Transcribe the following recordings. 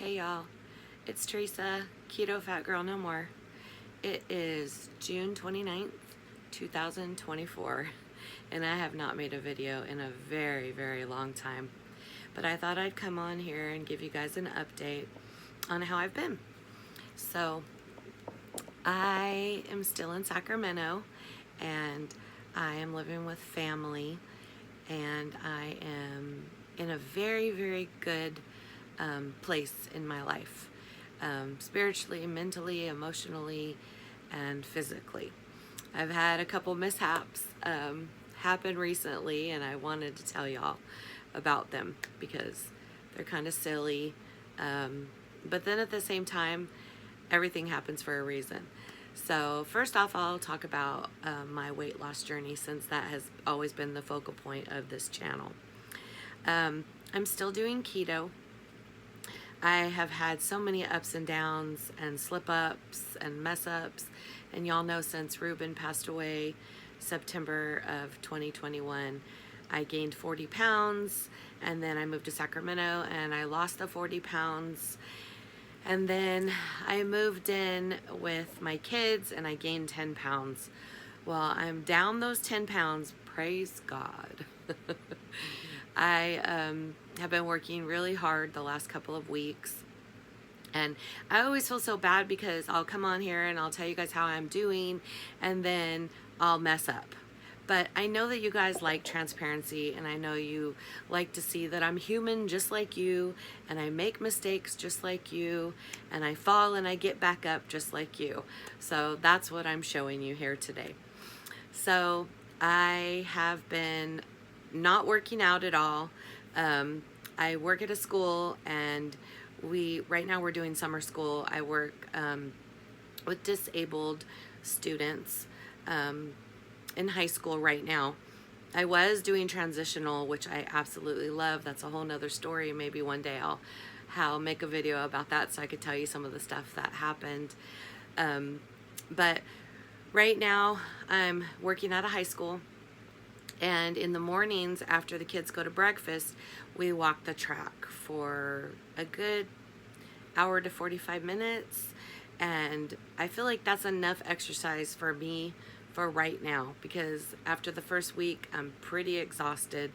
Hey y'all, it's Teresa, Keto Fat Girl No More. It is June 29th, 2024, and I have not made a video in a very, very long time. But I thought I'd come on here and give you guys an update on how I've been. So, I am still in Sacramento, and I am living with family, and I am in a very, very good place in my life, spiritually, mentally, emotionally, and physically. I've had a couple mishaps happen recently, and I wanted to tell y'all about them because they're kind of silly. But then at the same time, everything happens for a reason. So first off, I'll talk about my weight loss journey, since that has always been the focal point of this channel. I'm still doing keto. I have had so many ups and downs and slip ups and mess ups, and y'all know since Ruben passed away September of 2021, I gained 40 pounds, and then I moved to Sacramento and I lost the 40 pounds, and then I moved in with my kids and I gained 10 pounds. Well, I'm down those 10 pounds, praise God. I have been working really hard the last couple of weeks, and I always feel so bad because I'll come on here and I'll tell you guys how I'm doing, and then I'll mess up. But I know that you guys like transparency, and I know you like to see that I'm human just like you, and I make mistakes just like you, and I fall and I get back up just like you. So that's what I'm showing you here today. So I have been not working out at all. I work at a school, and right now we're doing summer school. I work with disabled students in high school right now. I was doing transitional, which I absolutely love. That's a whole nother story. Maybe one day I'll make a video about that so I could tell you some of the stuff that happened. But right now I'm working at a high school, and in the mornings after the kids go to breakfast, we walk the track for a good hour to 45 minutes. And I feel like that's enough exercise for me for right now, because after the first week, I'm pretty exhausted.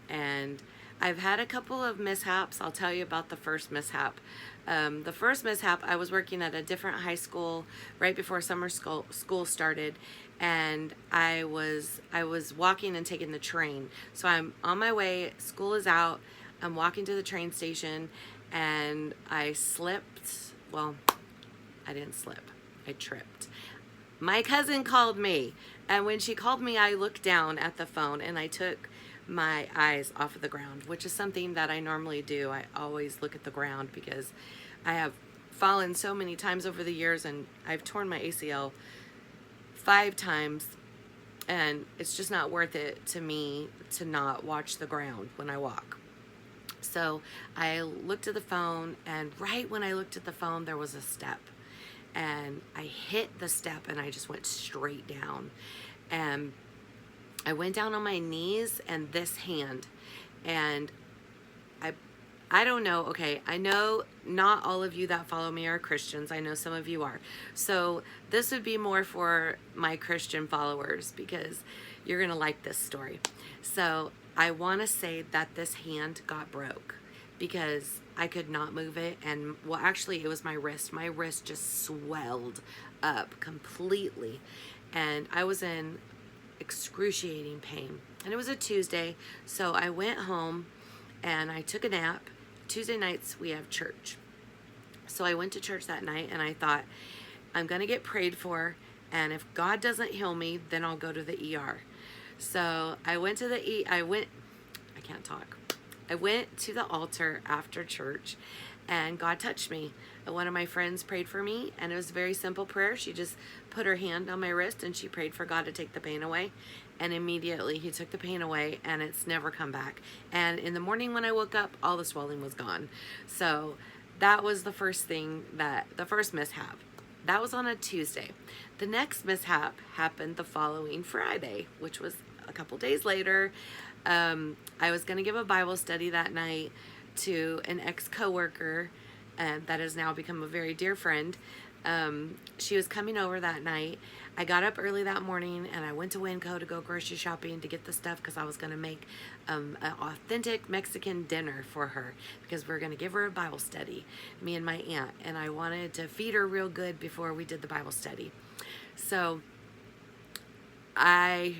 And I've had a couple of mishaps. I'll tell you about the first mishap. The first mishap, I was working at a different high school right before summer school started, and I was walking and taking the train. So I'm on my way, school is out, I'm walking to the train station, and I slipped. Well, I didn't slip, I tripped. My cousin called me, and when she called me, I looked down at the phone and I took my eyes off of the ground, which is something that I normally do. I always look at the ground because I have fallen so many times over the years, and I've torn my ACL 5 times, and it's just not worth it to me to not watch the ground when I walk. So I looked at the phone, and right when I looked at the phone, there was a step, and I hit the step and I just went straight down, and I went down on my knees and this hand, and I don't know. Okay, I know not all of you that follow me are Christians. I know some of you are. So this would be more for my Christian followers, because you're going to like this story. So I want to say that this hand got broke because I could not move it. And well, actually it was my wrist. My wrist just swelled up completely, and I was in excruciating pain. And it was a Tuesday, so I went home and I took a nap. Tuesday nights we have church, so I went to church that night, and I thought, I'm gonna get prayed for, and if God doesn't heal me, then I'll go to the ER. So I went to I went to the altar after church, and God touched me. And one of my friends prayed for me, and it was a very simple prayer. She just put her hand on my wrist and she prayed for God to take the pain away. And immediately he took the pain away, and it's never come back. And in the morning when I woke up, all the swelling was gone. So that was the first mishap. That was on a Tuesday. The next mishap happened the following Friday, which was a couple days later. I was going to give a Bible study that night to an ex-coworker that has now become a very dear friend. She was coming over that night. I got up early that morning and I went to Winco to go grocery shopping to get the stuff because I was going to make an authentic Mexican dinner for her because we're going to give her a Bible study, me and my aunt, and I wanted to feed her real good before we did the Bible study. So I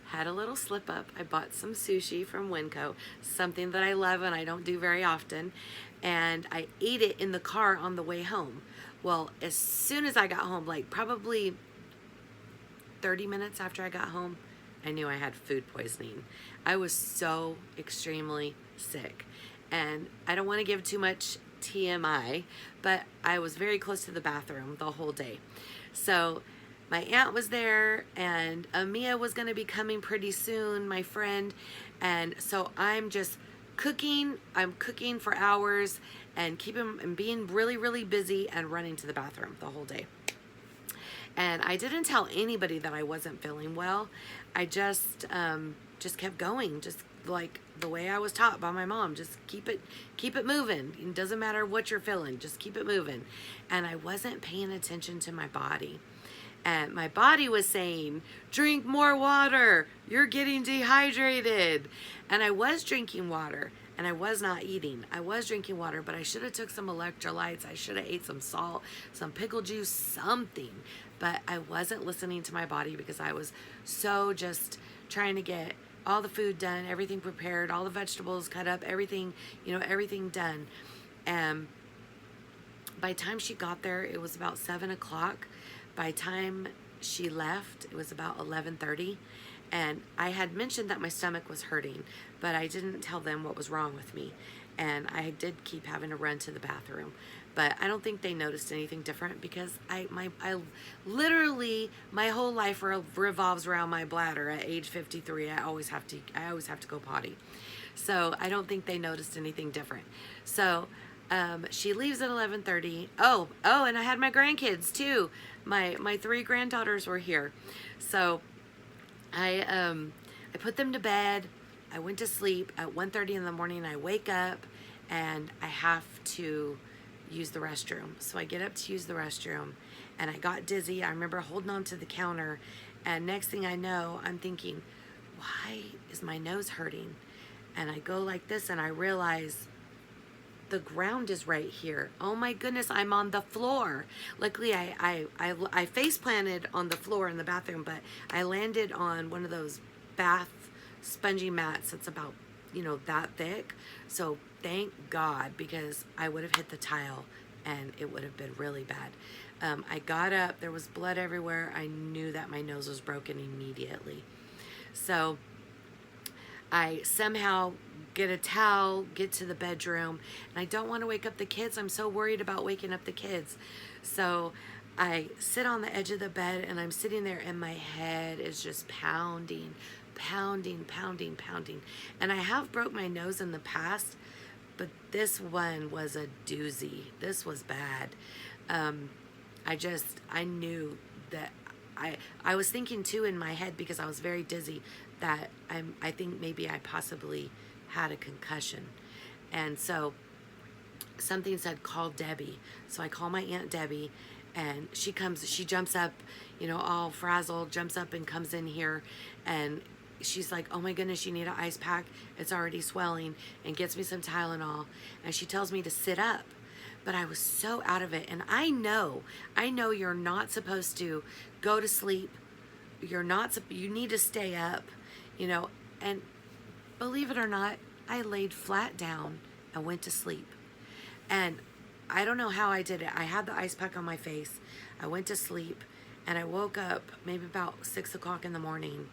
had a little slip up. I bought some sushi from Winco, something that I love and I don't do very often, and I ate it in the car on the way home. Well, as soon as I got home, like probably 30 minutes after I got home, I knew I had food poisoning. I was so extremely sick. And I don't want to give too much TMI, but I was very close to the bathroom the whole day. So my aunt was there and Amia was going to be coming pretty soon, my friend. And so I'm just cooking. I'm cooking for hours and being really, really busy and running to the bathroom the whole day. And I didn't tell anybody that I wasn't feeling well. I just kept going, just like the way I was taught by my mom. Just keep it moving. It doesn't matter what you're feeling, just keep it moving. And I wasn't paying attention to my body. And my body was saying, drink more water. You're getting dehydrated. And I was drinking water and I was not eating. I was drinking water, but I should have took some electrolytes. I should have ate some salt, some pickle juice, something. But I wasn't listening to my body because I was so just trying to get all the food done, everything prepared, all the vegetables cut up, everything, everything done. And by the time she got there, it was about 7 o'clock. By the time she left, it was about 11:30. And I had mentioned that my stomach was hurting, but I didn't tell them what was wrong with me. And I did keep having to run to the bathroom. But I don't think they noticed anything different because I literally, my whole life revolves around my bladder. At age 53, I always have to go potty. So I don't think they noticed anything different. So she leaves at 11:30. Oh, and I had my grandkids too. My 3 granddaughters were here. So I put them to bed. I went to sleep. At 1:30 in the morning, I wake up and I have to use the restroom. So I get up to use the restroom and I got dizzy. I remember holding on to the counter, and next thing I know, I'm thinking, why is my nose hurting? And I go like this and I realize the ground is right here. Oh my goodness, I'm on the floor. Luckily, I face planted on the floor in the bathroom, but I landed on one of those bath spongy mats that's about, that thick. So thank God, because I would have hit the tile and it would have been really bad. I got up, there was blood everywhere. I knew that my nose was broken immediately. So I somehow get a towel, get to the bedroom, and I don't want to wake up the kids. I'm so worried about waking up the kids. So I sit on the edge of the bed and I'm sitting there and my head is just pounding. And I have broke my nose in the past, but this one was a doozy. This was bad. I knew that I was thinking too in my head, because I was very dizzy, that I think maybe I possibly had a concussion. And so something said, call Debbie. So I call my Aunt Debbie, and she jumps up, all frazzled, jumps up and comes in here, and she's like, oh my goodness, you need an ice pack. It's already swelling, and gets me some Tylenol. And she tells me to sit up. But I was so out of it. And I know you're not supposed to go to sleep. You need to stay up, and believe it or not, I laid flat down and went to sleep. And I don't know how I did it. I had the ice pack on my face. I went to sleep, and I woke up maybe about 6 o'clock in the morning.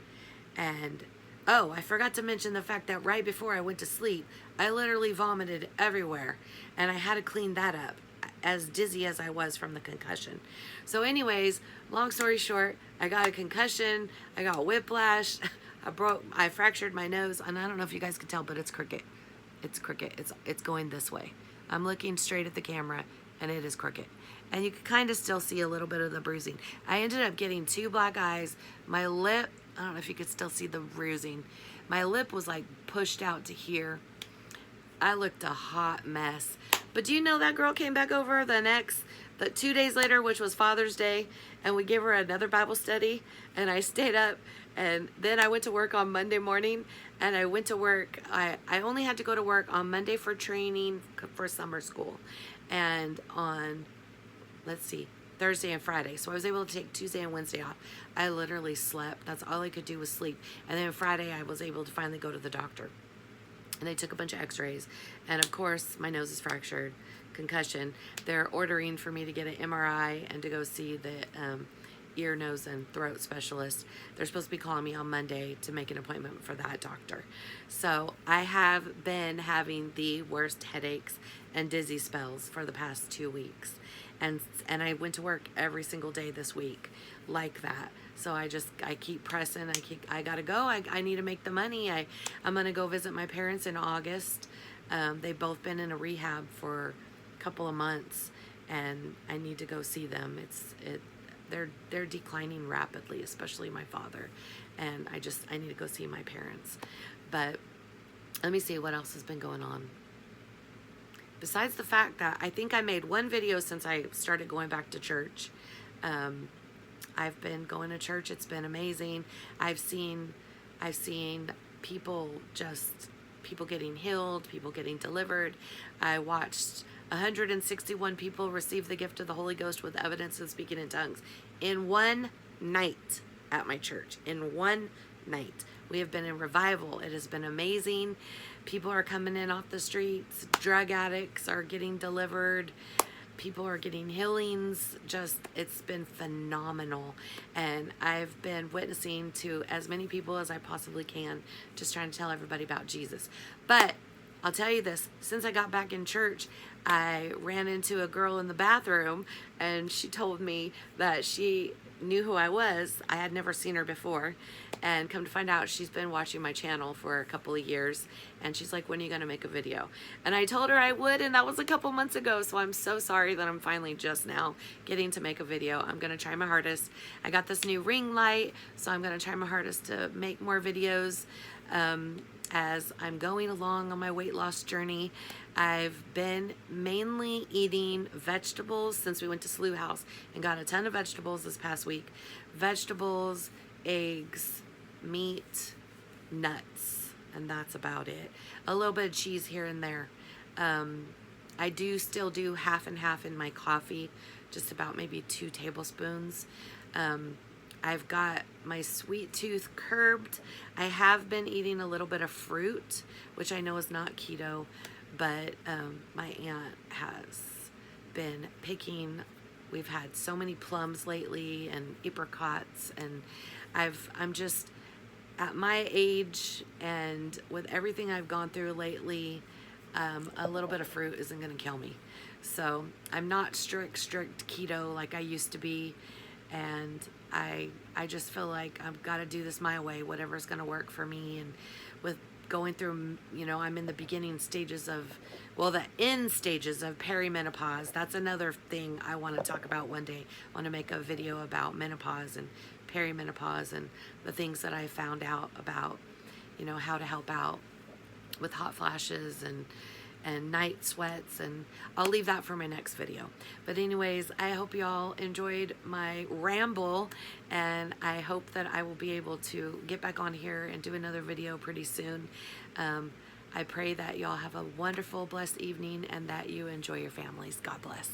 And I forgot to mention the fact that right before I went to sleep, I literally vomited everywhere, and I had to clean that up, as dizzy as I was from the concussion. So anyways, long story short, I got a concussion, I got whiplash, I fractured my nose, and I don't know if you guys can tell, but it's crooked. It's crooked. It's going this way. I'm looking straight at the camera, and it is crooked. And you can kind of still see a little bit of the bruising. I ended up getting 2 black eyes. My lip, I don't know if you could still see the bruising. My lip was like pushed out to here. I looked a hot mess. But do you know that girl came back over the 2 days later, which was Father's Day, and we gave her another Bible study, and I stayed up, and then I went to work on Monday morning, and I went to work. I only had to go to work on Monday for training for summer school, and on, let's see, Thursday and Friday. So I was able to take Tuesday and Wednesday off. I literally slept. That's all I could do was sleep. And then Friday I was able to finally go to the doctor. And they took a bunch of x-rays. And of course, my nose is fractured, concussion. They're ordering for me to get an MRI and to go see the ear, nose, and throat specialist. They're supposed to be calling me on Monday to make an appointment for that doctor. So I have been having the worst headaches and dizzy spells for the past 2 weeks. And I went to work every single day this week like that. So I keep pressing. I gotta go. I need to make the money. I'm gonna go visit my parents in August. They've both been in a rehab for a couple of months, and I need to go see them. They're declining rapidly, especially my father, and I need to go see my parents. But let me see what else has been going on. Besides the fact that I think I made one video since I started going back to church. I've been going to church. It's been amazing. I've seen people getting healed, people getting delivered. I watched 161 people receive the gift of the Holy Ghost with evidence of speaking in tongues in one night at my church. In one night. We have been in revival. It has been amazing. People are coming in off the streets. Drug addicts are getting delivered. People are getting healings. It's been phenomenal. And I've been witnessing to as many people as I possibly can, just trying to tell everybody about Jesus. But I'll tell you this, since I got back in church, I ran into a girl in the bathroom, and she told me that she knew who I was. I had never seen her before, and come to find out, she's been watching my channel for a couple of years, and she's like, when are you going to make a video? And I told her I would, and that was a couple months ago, so I'm so sorry that I'm finally just now getting to make a video. I'm going to try my hardest. I got this new ring light, so I'm going to try my hardest to make more videos as I'm going along on my weight loss journey. I've been mainly eating vegetables since we went to Slough House and got a ton of vegetables this past week. Vegetables, eggs, meat, nuts, and that's about it. A little bit of cheese here and there. I do still do half and half in my coffee, just about maybe 2 tablespoons. I've got my sweet tooth curbed. I have been eating a little bit of fruit, which I know is not keto, but my aunt has been picking. We've had so many plums lately and apricots, and I'm just at my age, and with everything I've gone through lately, a little bit of fruit isn't going to kill me. So I'm not strict keto like I used to be, and I just feel like I've got to do this my way, whatever's going to work for me. And with going through, I'm in the beginning stages of, the end stages of perimenopause. That's another thing I want to talk about one day. I want to make a video about menopause and perimenopause and the things that I found out about, how to help out with hot flashes and night sweats, and I'll leave that for my next video. But anyways, I hope y'all enjoyed my ramble, and I hope that I will be able to get back on here and do another video pretty soon. I pray that y'all have a wonderful, blessed evening, and that you enjoy your families. God bless.